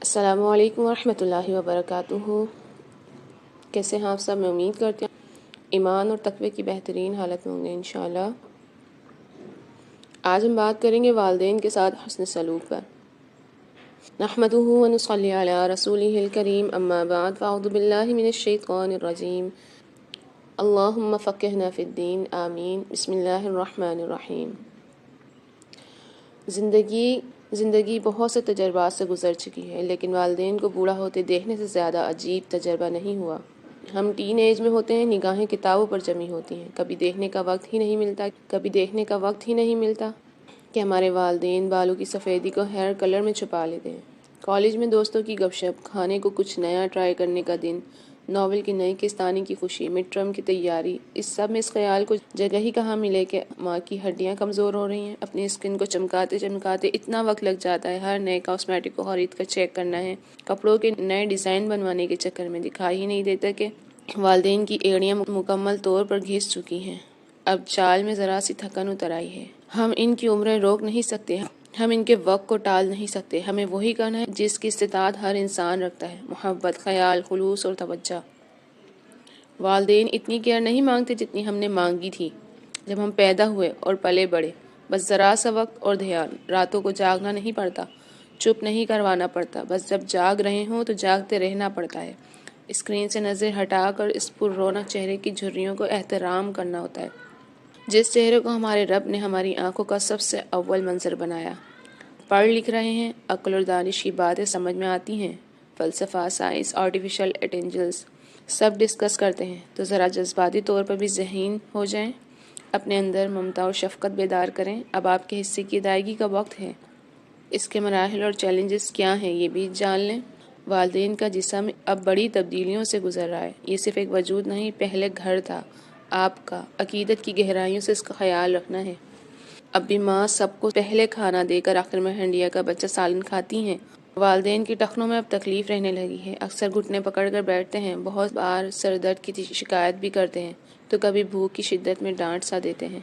السلام علیکم ورحمۃ اللہ وبرکاتہ۔ کیسے ہیں آپ سب؟ میں امید کرتی ہوں ایمان اور تقوی کی بہترین حالت میں ہوں گے انشاءاللہ۔ آج ہم بات کریں گے والدین کے ساتھ حسن سلوک پر۔ نحمدہ ونصلی علی رسولہ الکریم، اما بعد، فاعوذ باللہ من الشیطان الرجیم، اللہم فقہنا فی الدین، آمین۔ بسم اللہ الرحمن الرحیم۔ زندگی بہت سے تجربات سے گزر چکی ہے، لیکن والدین کو بوڑھا ہوتے دیکھنے سے زیادہ عجیب تجربہ نہیں ہوا۔ ہم ٹین ایج میں ہوتے ہیں، نگاہیں کتابوں پر جمی ہوتی ہیں، کبھی دیکھنے کا وقت ہی نہیں ملتا کہ ہمارے والدین بالوں کی سفیدی کو ہیئر کلر میں چھپا لیتے ہیں۔ کالج میں دوستوں کی گپ شپ، کھانے کو کچھ نیا ٹرائی کرنے کا دن، ناول کی نئی کستانی کی خوشی، مڈ ٹرم کی تیاری، اس سب میں اس خیال کو جگہ ہی کہاں ملے کہ ماں کی ہڈیاں کمزور ہو رہی ہیں۔ اپنی اسکن کو چمکاتے اتنا وقت لگ جاتا ہے، ہر نئے کاسمیٹک کو خرید کر چیک کرنا ہے، کپڑوں کے نئے ڈیزائن بنوانے کے چکر میں دکھائی ہی نہیں دیتا کہ والدین کی ایڑیاں مکمل طور پر گھس چکی ہیں، اب چال میں ذرا سی تھکن اتر آئی ہے۔ ہم ان کی عمریں روک نہیں سکتے، ہم ان کے وقت کو ٹال نہیں سکتے، ہمیں وہی کرنا ہے جس کی استطاعت ہر انسان رکھتا ہے: محبت، خیال، خلوص اور توجہ۔ والدین اتنی کیئر نہیں مانگتے جتنی ہم نے مانگی تھی جب ہم پیدا ہوئے اور پلے بڑھے۔ بس ذرا سا وقت اور دھیان، راتوں کو جاگنا نہیں پڑتا، چپ نہیں کروانا پڑتا، بس جب جاگ رہے ہوں تو جاگتے رہنا پڑتا ہے۔ اسکرین سے نظر ہٹا کر اس پر رونق چہرے کی جھریوں کو احترام کرنا ہوتا ہے، جس چہرے کو ہمارے رب نے ہماری آنکھوں کا سب سے اول منظر بنایا۔ پڑھ لکھ رہے ہیں، عقل اور دانش کی باتیں سمجھ میں آتی ہیں، فلسفہ، سائنس، آرٹیفیشل انٹیلیجنس سب ڈسکس کرتے ہیں، تو ذرا جذباتی طور پر بھی ذہین ہو جائیں، اپنے اندر ممتا اور شفقت بیدار کریں۔ اب آپ کے حصے کی ادائیگی کا وقت ہے، اس کے مراحل اور چیلنجز کیا ہیں یہ بھی جان لیں۔ والدین کا جسم اب بڑی تبدیلیوں سے گزر رہا ہے، یہ صرف ایک وجود نہیں، پہلے گھر تھا آپ کا، عقیدت کی گہرائیوں سے اس کا خیال رکھنا ہے۔ اب بھی ماں سب کو پہلے کھانا دے کر آخر میں ہنڈیا کا بچہ سالن کھاتی ہیں۔ والدین کی ٹخنوں میں اب تکلیف رہنے لگی ہے، اکثر گھٹنے پکڑ کر بیٹھتے ہیں، بہت بار سر درد کی شکایت بھی کرتے ہیں، تو کبھی بھوک کی شدت میں ڈانٹ سا دیتے ہیں۔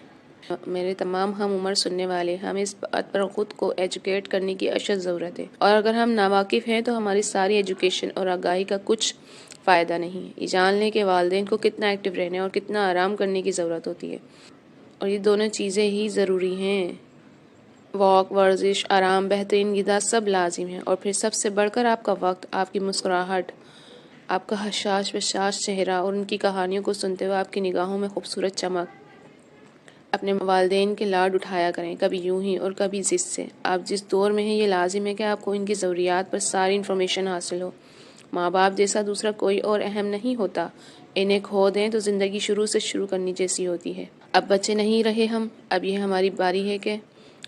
میرے تمام ہم عمر سننے والے، ہمیں اس بات پر خود کو ایجوکیٹ کرنے کی اشد ضرورت ہے، اور اگر ہم ناواقف ہیں تو ہماری ساری ایجوکیشن اور آگاہی کا کچھ فائدہ نہیں ہے۔ یہ جان لیں کہ والدین کو کتنا ایکٹیو رہنے اور کتنا آرام کرنے کی ضرورت ہوتی ہے، اور یہ دونوں چیزیں ہی ضروری ہیں۔ واک، ورزش، آرام، بہترین غذا سب لازم ہیں، اور پھر سب سے بڑھ کر آپ کا وقت، آپ کی مسکراہٹ، آپ کا حشاش بشاش چہرہ اور ان کی کہانیوں کو سنتے ہوئے آپ کی نگاہوں میں خوبصورت چمک۔ اپنے والدین کے لاڈ اٹھایا کریں، کبھی یوں ہی اور کبھی ضد سے۔ آپ جس دور میں ہیں یہ لازم ہے کہ آپ کو ان کی ضروریات پر ساری انفارمیشن حاصل ہو۔ ماں باپ جیسا دوسرا کوئی اور اہم نہیں ہوتا، انہیں کھو دیں تو زندگی شروع سے شروع کرنی جیسی ہوتی ہے۔ اب بچے نہیں رہے ہم، اب یہ ہماری باری ہے کہ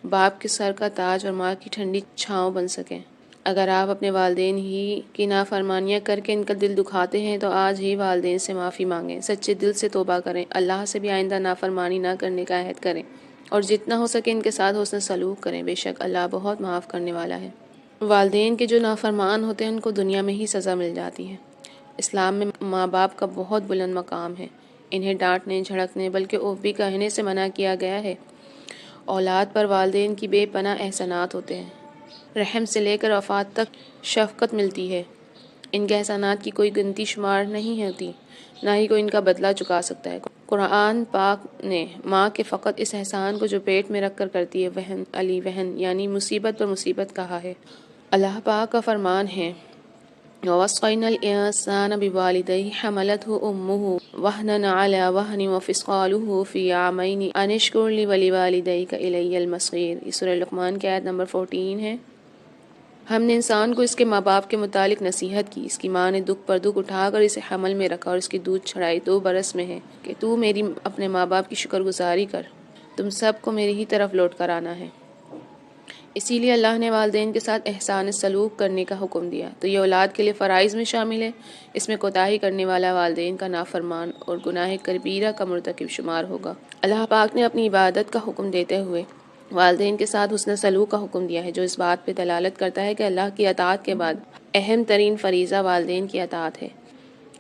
باپ کے سر کا تاج اور ماں کی ٹھنڈی چھاؤں بن سکیں۔ اگر آپ اپنے والدین ہی کی نافرمانیاں کر کے ان کا دل دکھاتے ہیں تو آج ہی والدین سے معافی مانگیں، سچے دل سے توبہ کریں، اللہ سے بھی آئندہ نافرمانی نہ کرنے کا عہد کریں، اور جتنا ہو سکے ان کے ساتھ حسن سلوک کریں، بے شک اللہ بہت معاف کرنے والا ہے۔ والدین کے جو نافرمان ہوتے ہیں ان کو دنیا میں ہی سزا مل جاتی ہے۔ اسلام میں ماں باپ کا بہت بلند مقام ہے، انہیں ڈانٹنے، جھڑکنے بلکہ اوف بھی کہنے سے منع کیا گیا ہے۔ اولاد پر والدین کی بے پناہ احسانات ہوتے ہیں، رحم سے لے کر وفات تک شفقت ملتی ہے، ان کے احسانات کی کوئی گنتی شمار نہیں ہوتی، نہ ہی کوئی ان کا بدلہ چکا سکتا ہے۔ قرآن پاک نے ماں کے فقط اس احسان کو جو پیٹ میں رکھ کر کرتی ہے وہن علی وہن، یعنی مصیبت پر مصیبت کہا ہے۔ اللہ پاک کا فرمان ہے: وَوَصَّيْنَا الْإِنسَانَ بِوَالِدَيْهِ حَمَلَتْهُ أُمُّهُ وَهْنًا عَلَى وَهْنٍ وَفِصَالُهُ فِي عَامَيْنِ أَنِ اشْكُرْ لِي وَلِوَالِدَيْكَ إِلَيَّ الْمَصِيرُ۔ یہ سورہ لقمان کی آیت نمبر 14 ہے۔ ہم نے انسان کو اس کے ماں باپ کے متعلق نصیحت کی، اس کی ماں نے دکھ پر دکھ اٹھا کر اسے حمل میں رکھا اور اس کی دودھ چڑھائی 2 برس میں ہے کہ تو میری اپنے ماں باپ کی شکر گزاری کر، تم سب کو میری ہی طرف لوٹ کر آنا ہے۔ اسی لیے اللہ نے والدین کے ساتھ احسان سلوک کرنے کا حکم دیا، تو یہ اولاد کے لیے فرائض میں شامل ہے۔ اس میں کوتاہی کرنے والا والدین کا نافرمان اور گناہ کبیرہ کا مرتکب شمار ہوگا۔ اللہ پاک نے اپنی عبادت کا حکم دیتے ہوئے والدین کے ساتھ حسن سلوک کا حکم دیا ہے، جو اس بات پہ دلالت کرتا ہے کہ اللہ کی اطاعت کے بعد اہم ترین فریضہ والدین کی اطاعت ہے۔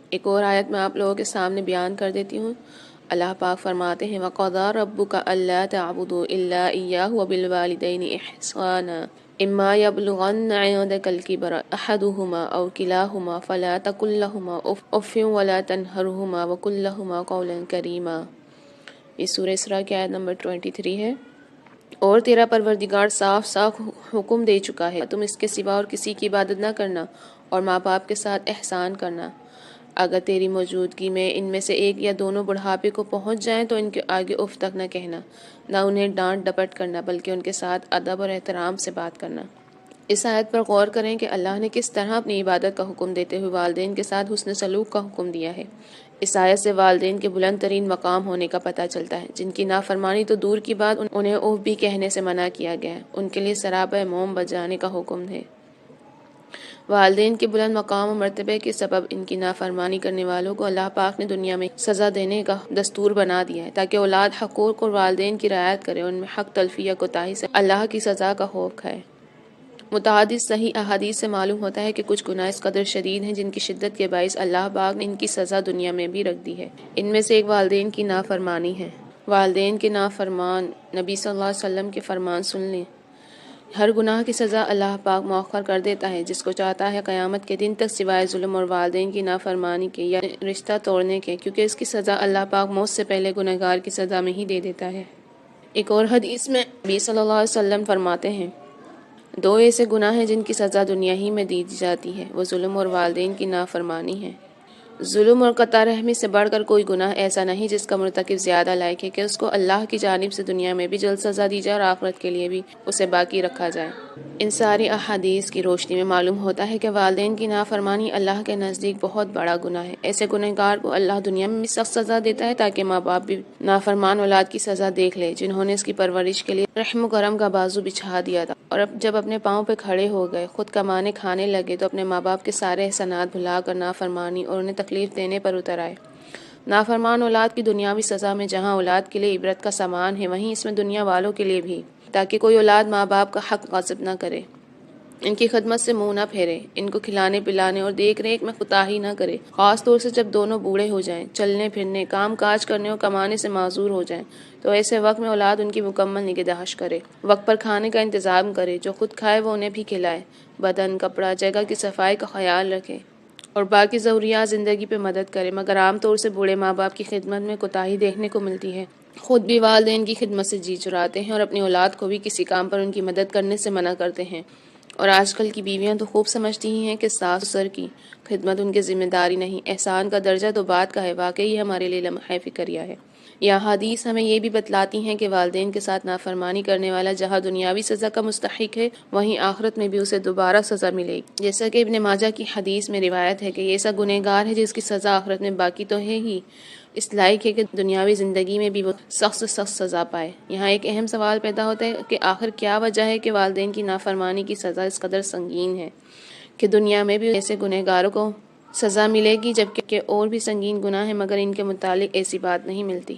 ایک اور آیت میں آپ لوگوں کے سامنے بیان کر دیتی ہوں۔ اللہ پاک فرماتے ہیں: وَقَضَىٰ رَبُّكَ أَلَّا تَعْبُدُوا إِلَّا إِيَّاهُ وَبِالْوَالِدَيْنِ إِحْسَانًا اما یبلغن عندک الکبر احدہما او کلاہما فلا تقل لہما اف ولا تنہرہما وقل لہما قولا کریما۔ یہ سورہ اسراء کی آیت نمبر 23 ہے۔ اور تیرا پروردگار صاف صاف حکم دے چکا ہے تم اس کے سوا اور کسی کی عبادت نہ کرنا اور ماں باپ کے ساتھ احسان کرنا۔ اگر تیری موجودگی میں ان میں سے ایک یا دونوں بڑھاپے کو پہنچ جائیں تو ان کے آگے اف تک نہ کہنا، نہ انہیں ڈانٹ ڈپٹ کرنا، بلکہ ان کے ساتھ ادب اور احترام سے بات کرنا۔ اس آیت پر غور کریں کہ اللہ نے کس طرح اپنی عبادت کا حکم دیتے ہوئے والدین کے ساتھ حسن سلوک کا حکم دیا ہے۔ اس آیت سے والدین کے بلند ترین مقام ہونے کا پتہ چلتا ہے، جن کی نافرمانی تو دور کی بات انہیں اوف بھی کہنے سے منع کیا گیا ہے، ان کے لیے سراپا موم بجانے کا حکم ہے۔ والدین کے بلند مقام و مرتبے کے سبب ان کی نافرمانی کرنے والوں کو اللہ پاک نے دنیا میں سزا دینے کا دستور بنا دیا ہے، تاکہ اولاد حقوق اور والدین کی رعایت کرے، ان میں حق تلفی یا کوتاہی سے اللہ کی سزا کا خوف کھائے۔ متعدد صحیح احادیث سے معلوم ہوتا ہے کہ کچھ گناہ اس قدر شدید ہیں جن کی شدت کے باعث اللہ پاک نے ان کی سزا دنیا میں بھی رکھ دی ہے۔ ان میں سے ایک والدین کی نافرمانی ہے۔ والدین کے نافرمان نبی صلی اللہ علیہ وسلم کے فرمان سن لیں، ہر گناہ کی سزا اللہ پاک مؤخر کر دیتا ہے، جس کو چاہتا ہے قیامت کے دن تک، سوائے ظلم اور والدین کی نافرمانی کے یا رشتہ توڑنے کے، کیونکہ اس کی سزا اللہ پاک موت سے پہلے گنہگار کی سزا میں ہی دے دیتا ہے۔ ایک اور حدیث میں نبی صلی اللہ علیہ وسلم فرماتے ہیں، دو ایسے گناہ ہیں جن کی سزا دنیا ہی میں دی جاتی ہے، وہ ظلم اور والدین کی نافرمانی ہے۔ ظلم اور قطع رحمی سے بڑھ کر کوئی گناہ ایسا نہیں جس کا مرتکب زیادہ لائق ہے کہ اس کو اللہ کی جانب سے دنیا میں بھی جلد سزا دی جائے اور آخرت کے لیے بھی اسے باقی رکھا جائے۔ ان ساری احادیث کی روشنی میں معلوم ہوتا ہے کہ والدین کی نافرمانی اللہ کے نزدیک بہت بڑا گناہ ہے۔ ایسے گنہگار کو اللہ دنیا میں بھی سخت سزا دیتا ہے تاکہ ماں باپ بھی نافرمان اولاد کی سزا دیکھ لے، جنہوں نے اس کی پرورش کے لیے رحم و کرم کا بازو بچھا دیا تھا، اور اب جب اپنے پاؤں پہ کھڑے ہو گئے، خود کمانے کھانے لگے، تو اپنے ماں باپ کے سارے احسانات بھلا کر نافرمانی اور انہیں تکلیف دینے پر اتر آئے۔ نافرمان اولاد کی دنیاوی سزا میں جہاں اولاد کے لیے عبرت کا سامان ہے، وہیں اس میں دنیا والوں کے لیے بھی، تاکہ کوئی اولاد ماں باپ کا حق غصب نہ کرے، ان کی خدمت سے منہ نہ پھیرے، ان کو کھلانے پلانے اور دیکھ ریکھ میں کوتاہی نہ کرے، خاص طور سے جب دونوں بوڑھے ہو جائیں، چلنے پھرنے، کام کاج کرنے اور کمانے سے معذور ہو جائیں، تو ایسے وقت میں اولاد ان کی مکمل نگہداشت کرے، وقت پر کھانے کا انتظام کرے، جو خود کھائے وہ انہیں بھی کھلائے، بدن، کپڑا، جگہ کی صفائی کا خیال رکھے اور باقی ضروریات زندگی پہ مدد کرے، مگر عام طور سے بوڑھے ماں باپ کی خدمت میں کوتاہی دیکھنے کو ملتی ہے۔ خود بھی والدین کی خدمت سے جی چراتے ہیں اور اپنی اولاد کو بھی کسی کام پر ان کی مدد کرنے سے منع کرتے ہیں، اور آج کل کی بیویاں تو خوب سمجھتی ہی ہیں کہ ساس سسر کی خدمت ان کی ذمہ داری نہیں، احسان کا درجہ تو بات کا ہے، واقعی ہمارے لیے لمحہ فکریہ ہے۔ یہ حدیث ہمیں یہ بھی بتلاتی ہیں کہ والدین کے ساتھ نافرمانی کرنے والا جہاں دنیاوی سزا کا مستحق ہے، وہیں آخرت میں بھی اسے دوبارہ سزا ملے گی، جیسا کہ ابن ماجہ کی حدیث میں روایت ہے کہ یہ ایسا گنہگار ہے جس کی سزا آخرت میں باقی تو ہے ہی، اس لائق ہے کہ دنیاوی زندگی میں بھی وہ سخت سے سخت سزا پائے۔ یہاں ایک اہم سوال پیدا ہوتا ہے کہ آخر کیا وجہ ہے کہ والدین کی نافرمانی کی سزا اس قدر سنگین ہے کہ دنیا میں بھی ایسے گنہگاروں کو سزا ملے گی، جبکہ اور بھی سنگین گناہ ہیں مگر ان کے متعلق ایسی بات نہیں ملتی۔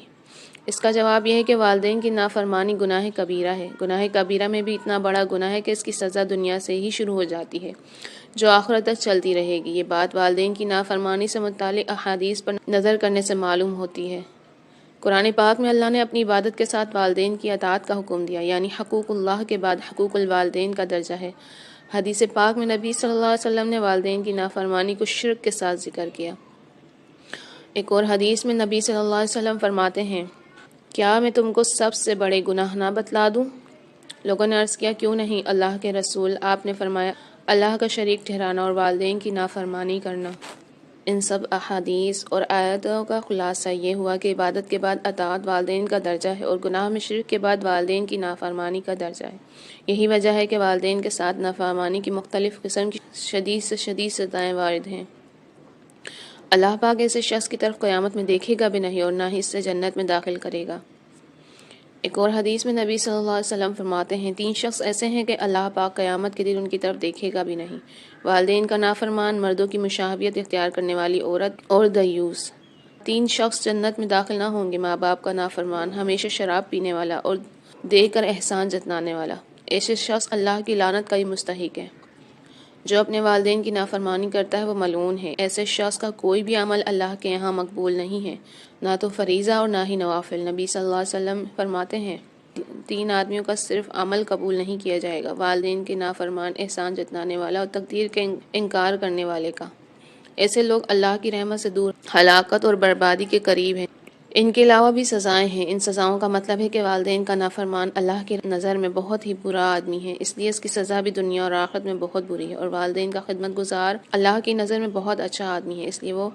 اس کا جواب یہ ہے کہ والدین کی نافرمانی گناہ کبیرہ ہے۔ گناہ کبیرہ میں بھی اتنا بڑا گناہ ہے کہ اس کی سزا دنیا سے ہی شروع ہو جاتی ہے، جو آخرت تک چلتی رہے گی۔ یہ بات والدین کی نافرمانی سے متعلق احادیث پر نظر کرنے سے معلوم ہوتی ہے۔ قرآن پاک میں اللہ نے اپنی عبادت کے ساتھ والدین کی اطاعت کا حکم دیا، یعنی حقوق اللہ کے بعد حقوق الوالدین کا درجہ ہے۔ حدیث پاک میں نبی صلی اللہ علیہ وسلم نے والدین کی نافرمانی کو شرک کے ساتھ ذکر کیا۔ ایک اور حدیث میں نبی صلی اللہ علیہ وسلم فرماتے ہیں، کیا میں تم کو سب سے بڑے گناہ نہ بتلا دوں؟ لوگوں نے عرض کیا، کیوں نہیں اللہ کے رسول؟ آپ نے فرمایا، اللہ کا شریک ٹھہرانا اور والدین کی نافرمانی کرنا۔ ان سب احادیث اور آیاتوں کا خلاصہ یہ ہوا کہ عبادت کے بعد اطاعت والدین کا درجہ ہے اور گناہ میں شرک کے بعد والدین کی نافرمانی کا درجہ ہے۔ یہی وجہ ہے کہ والدین کے ساتھ نافرمانی کی مختلف قسم کی شدید سے شدید سزائیں وارد ہیں۔ اللہ پاک ایسے شخص کی طرف قیامت میں دیکھے گا بھی نہیں اور نہ ہی اس سے جنت میں داخل کرے گا۔ ایک اور حدیث میں نبی صلی اللہ علیہ وسلم فرماتے ہیں، 3 شخص ایسے ہیں کہ اللہ پاک قیامت کے دن ان کی طرف دیکھے گا بھی نہیں: والدین کا نافرمان، مردوں کی مشابہت اختیار کرنے والی عورت اور دیوس۔ 3 شخص جنت میں داخل نہ ہوں گے: ماں باپ کا نافرمان، ہمیشہ شراب پینے والا اور دے کر احسان جتلانے والا۔ ایسے شخص اللہ کی لعنت کا ہی مستحق ہے۔ جو اپنے والدین کی نافرمانی کرتا ہے وہ ملعون ہے۔ ایسے شخص کا کوئی بھی عمل اللہ کے یہاں مقبول نہیں ہے، نہ تو فریضہ اور نہ ہی نوافل۔ نبی صلی اللہ علیہ وسلم فرماتے ہیں، 3 آدمیوں کا صرف عمل قبول نہیں کیا جائے گا: والدین کے نافرمان، احسان جتلانے والا اور تقدیر کے انکار کرنے والے کا۔ ایسے لوگ اللہ کی رحمت سے دور، ہلاکت اور بربادی کے قریب ہیں۔ ان کے علاوہ بھی سزائیں ہیں۔ ان سزاؤں کا مطلب ہے کہ والدین کا نافرمان اللہ کی نظر میں بہت ہی برا آدمی ہے، اس لیے اس کی سزا بھی دنیا اور آخرت میں بہت بری ہے، اور والدین کا خدمت گزار اللہ کی نظر میں بہت اچھا آدمی ہے، اس لیے وہ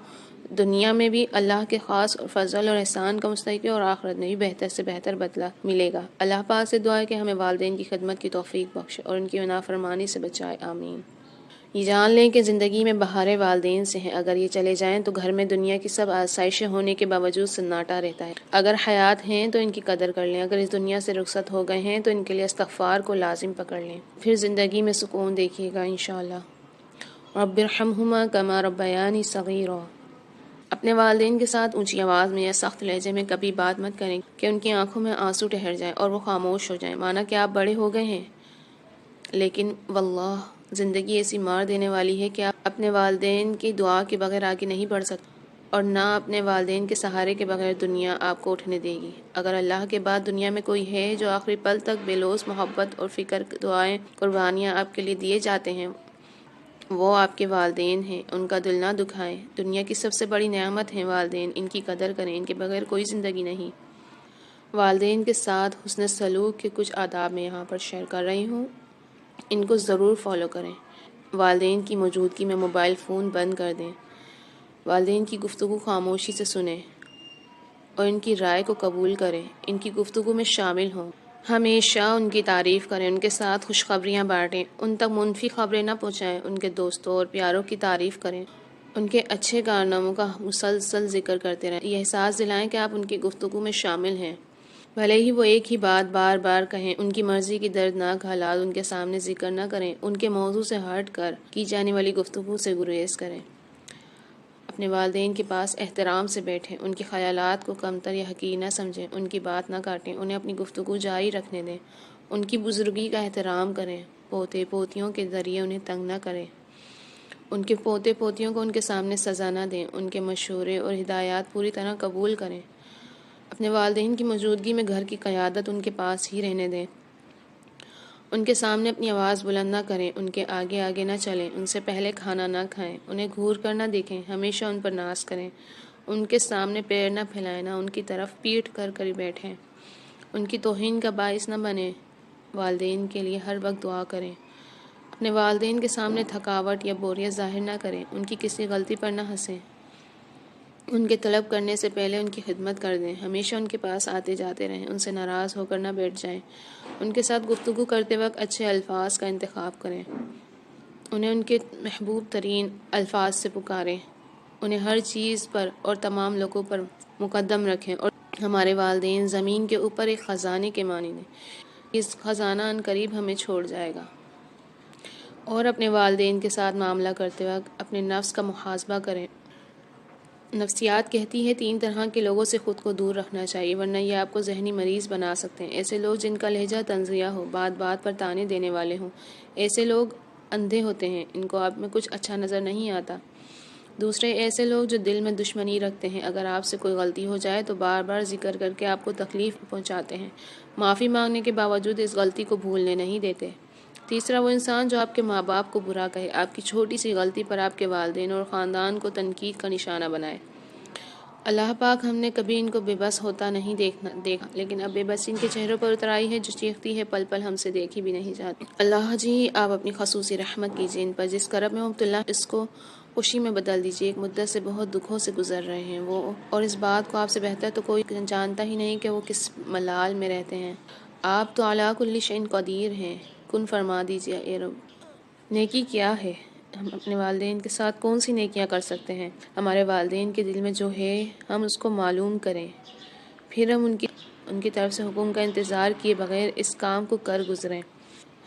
دنیا میں بھی اللہ کے خاص فضل اور احسان کا مستحق ہے، اور آخرت میں بھی بہتر سے بہتر بدلہ ملے گا۔ اللہ پاک سے دعا ہے کہ ہمیں والدین کی خدمت کی توفیق بخشے اور ان کی نافرمانی سے بچائے، آمین۔ یہ جان لیں کہ زندگی میں بہاریں والدین سے ہیں، اگر یہ چلے جائیں تو گھر میں دنیا کی سب آسائشیں ہونے کے باوجود سناٹا رہتا ہے۔ اگر حیات ہیں تو ان کی قدر کر لیں، اگر اس دنیا سے رخصت ہو گئے ہیں تو ان کے لیے استغفار کو لازم پکڑ لیں، پھر زندگی میں سکون دیکھیے گا انشاءاللہ۔ رب ارحمہما کما ربیانی صغیرا۔ اپنے والدین کے ساتھ اونچی آواز میں یا سخت لہجے میں کبھی بات مت کریں کہ ان کی آنکھوں میں آنسو ٹھہر جائیں اور وہ خاموش ہو جائیں، مانا کہ آپ بڑے ہو گئے ہیں۔ لیکن واللہ زندگی ایسی مار دینے والی ہے کہ آپ اپنے والدین کی دعا کے بغیر آگے نہیں بڑھ سکتے، اور نہ اپنے والدین کے سہارے کے بغیر دنیا آپ کو اٹھنے دے گی۔ اگر اللہ کے بعد دنیا میں کوئی ہے جو آخری پل تک بے لوث محبت اور فکر، دعائیں، قربانیاں آپ کے لیے دیے جاتے ہیں، وہ آپ کے والدین ہیں۔ ان کا دل نہ دکھائیں۔ دنیا کی سب سے بڑی نعمت ہیں والدین، ان کی قدر کریں، ان کے بغیر کوئی زندگی نہیں۔ والدین کے ساتھ حسن سلوک کے کچھ آداب میں یہاں پر شیئر کر رہی ہوں، ان کو ضرور فالو کریں۔ والدین کی موجودگی میں موبائل فون بند کر دیں۔ والدین کی گفتگو خاموشی سے سنیں اور ان کی رائے کو قبول کریں، ان کی گفتگو میں شامل ہوں۔ ہمیشہ ان کی تعریف کریں، ان کے ساتھ خوشخبریاں بانٹیں، ان تک منفی خبریں نہ پہنچائیں، ان کے دوستوں اور پیاروں کی تعریف کریں، ان کے اچھے کارناموں کا مسلسل ذکر کرتے رہیں۔ یہ احساس دلائیں کہ آپ ان کی گفتگو میں شامل ہیں، بھلے ہی وہ ایک ہی بات بار بار کہیں۔ ان کی مرضی کی دردناک حالات ان کے سامنے ذکر نہ کریں، ان کے موضوع سے ہٹ کر کی جانے والی گفتگو سے گریز کریں۔ اپنے والدین کے پاس احترام سے بیٹھیں، ان کے خیالات کو کمتر یا حقیر نہ سمجھیں، ان کی بات نہ کاٹیں، انہیں اپنی گفتگو جاری رکھنے دیں، ان کی بزرگی کا احترام کریں، پوتے پوتیوں کے ذریعے انہیں تنگ نہ کریں، ان کے پوتے پوتیوں کو ان کے سامنے سزا نہ دیں، ان کے مشورے اور ہدایات پوری طرح قبول کریں۔ اپنے والدین کی موجودگی میں گھر کی قیادت ان کے پاس ہی رہنے دیں، ان کے سامنے اپنی آواز بلند نہ کریں، ان کے آگے آگے نہ چلیں، ان سے پہلے کھانا نہ کھائیں، انہیں گھور کر نہ دیکھیں، ہمیشہ ان پر ناز کریں، ان کے سامنے پیر نہ پھیلائیں، نہ ان کی طرف پیٹھ کر بیٹھیں، ان کی توہین کا باعث نہ بنیں۔ والدین کے لیے ہر وقت دعا کریں۔ اپنے والدین کے سامنے تھکاوٹ یا بوریت ظاہر نہ کریں، ان کی کسی غلطی پر نہ ہنسیں، ان کے طلب کرنے سے پہلے ان کی خدمت کر دیں، ہمیشہ ان کے پاس آتے جاتے رہیں، ان سے ناراض ہو کر نہ بیٹھ جائیں، ان کے ساتھ گفتگو کرتے وقت اچھے الفاظ کا انتخاب کریں، انہیں ان کے محبوب ترین الفاظ سے پکاریں، انہیں ہر چیز پر اور تمام لوگوں پر مقدم رکھیں، اور ہمارے والدین زمین کے اوپر ایک خزانے کے مانند ہیں، اس خزانہ ان قریب ہمیں چھوڑ جائے گا۔ اور اپنے والدین کے ساتھ معاملہ کرتے وقت اپنے نفس کا محاسبہ کریں۔ نفسیات کہتی ہے 3 طرح کے لوگوں سے خود کو دور رکھنا چاہیے، ورنہ یہ آپ کو ذہنی مریض بنا سکتے ہیں۔ ایسے لوگ جن کا لہجہ طنزیہ ہو، بات بات پر طعنے دینے والے ہوں، ایسے لوگ اندھے ہوتے ہیں، ان کو آپ میں کچھ اچھا نظر نہیں آتا۔ دوسرے ایسے لوگ جو دل میں دشمنی رکھتے ہیں، اگر آپ سے کوئی غلطی ہو جائے تو بار بار ذکر کر کے آپ کو تکلیف پہنچاتے ہیں، معافی مانگنے کے باوجود اس غلطی کو بھولنے نہیں دیتے۔ تیسرا وہ انسان جو آپ کے ماں باپ کو برا کہے، آپ کی چھوٹی سی غلطی پر آپ کے والدین اور خاندان کو تنقید کا نشانہ بنائے۔ اللہ پاک ہم نے کبھی ان کو بے بس ہوتا نہیں دیکھا، لیکن اب بے بسی ان کے چہروں پر اتر آئی ہے، جو چیختی ہے پل پل ہم سے دیکھی بھی نہیں جاتی۔ اللہ جی آپ اپنی خصوصی رحمت کیجیے ان پر، جس کرب میں مبتلا اس کو خوشی میں بدل دیجیے۔ ایک مدت سے بہت دکھوں سے گزر رہے ہیں وہ، اور اس بات کو آپ سے بہتر تو کوئی جانتا ہی نہیں کہ وہ کس ملال میں رہتے ہیں۔ آپ تو علی کل شیء قدیر ہیں، کن فرما دیجیے اے رب۔ نیکی کیا ہے؟ ہم اپنے والدین کے ساتھ کون سی نیکیاں کر سکتے ہیں؟ ہمارے والدین کے دل میں جو ہے ہم اس کو معلوم کریں، پھر ہم ان کی طرف سے حکم کا انتظار کیے بغیر اس کام کو کر گزریں۔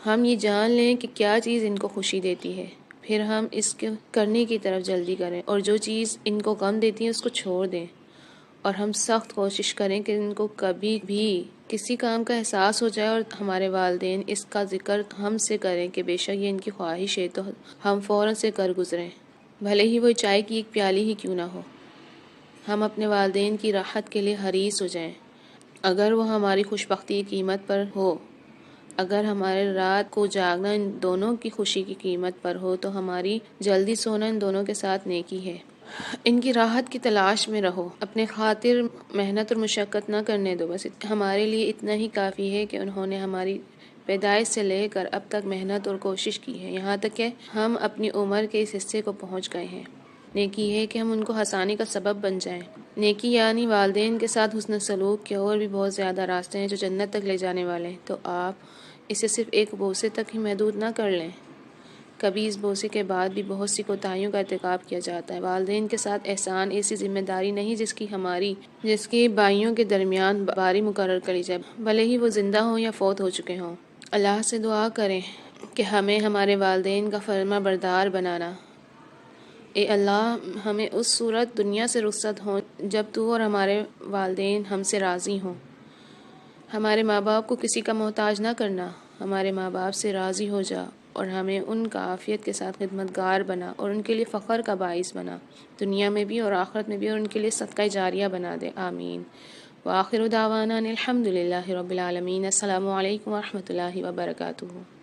ہم یہ جان لیں کہ کیا چیز ان کو خوشی دیتی ہے، پھر ہم اس کے کرنے کی طرف جلدی کریں، اور جو چیز ان کو غم دیتی ہے اس کو چھوڑ دیں، اور ہم سخت کوشش کریں کہ ان کو کبھی بھی کسی کام کا احساس ہو جائے اور ہمارے والدین اس کا ذکر ہم سے کریں کہ بے شک یہ ان کی خواہش ہے، تو ہم فوراً سے کر گزریں، بھلے ہی وہ چائے کی ایک پیالی ہی کیوں نہ ہو۔ ہم اپنے والدین کی راحت کے لیے حریص ہو جائیں۔ اگر وہ ہماری خوشبختی کی قیمت پر ہو، اگر ہمارے رات کو جاگنا ان دونوں کی خوشی کی قیمت پر ہو، تو ہماری جلدی سونا ان دونوں کے ساتھ نیکی ہے۔ ان کی راحت کی تلاش میں رہو، اپنے خاطر محنت اور مشقت نہ کرنے دو۔ بس ہمارے لیے اتنا ہی کافی ہے کہ انہوں نے ہماری پیدائش سے لے کر اب تک محنت اور کوشش کی ہے، یہاں تک کہ ہم اپنی عمر کے اس حصے کو پہنچ گئے ہیں۔ نیکی ہے کہ ہم ان کو ہنسانے کا سبب بن جائیں۔ نیکی یعنی والدین کے ساتھ حسن سلوک کے اور بھی بہت زیادہ راستے ہیں جو جنت تک لے جانے والے ہیں، تو آپ اسے صرف ایک بوسے تک ہی محدود نہ کر لیں۔ کبھی اس بوسے کے بعد بھی بہت سی کوتاہیوں کا ارتکاب کیا جاتا ہے۔ والدین کے ساتھ احسان ایسی ذمہ داری نہیں جس کی بھائیوں کے درمیان باری مقرر کری جائے، بھلے ہی وہ زندہ ہوں یا فوت ہو چکے ہوں۔ اللہ سے دعا کریں کہ ہمیں ہمارے والدین کا فرما بردار بنانا۔ اے اللہ، ہمیں اس صورت دنیا سے رخصت ہوں جب تو اور ہمارے والدین ہم سے راضی ہوں۔ ہمارے ماں باپ کو کسی کا محتاج نہ کرنا، ہمارے ماں باپ سے راضی ہو جا اور ہمیں ان کا عافیت کے ساتھ خدمتگار بنا اور ان کے لیے فخر کا باعث بنا، دنیا میں بھی اور آخرت میں بھی، اور ان کے لیے صدقہ جاریہ بنا دے، آمین۔ وآخر دعوانا الحمد للہ رب العالمین۔ السلام علیکم ورحمۃ اللہ وبرکاتہ۔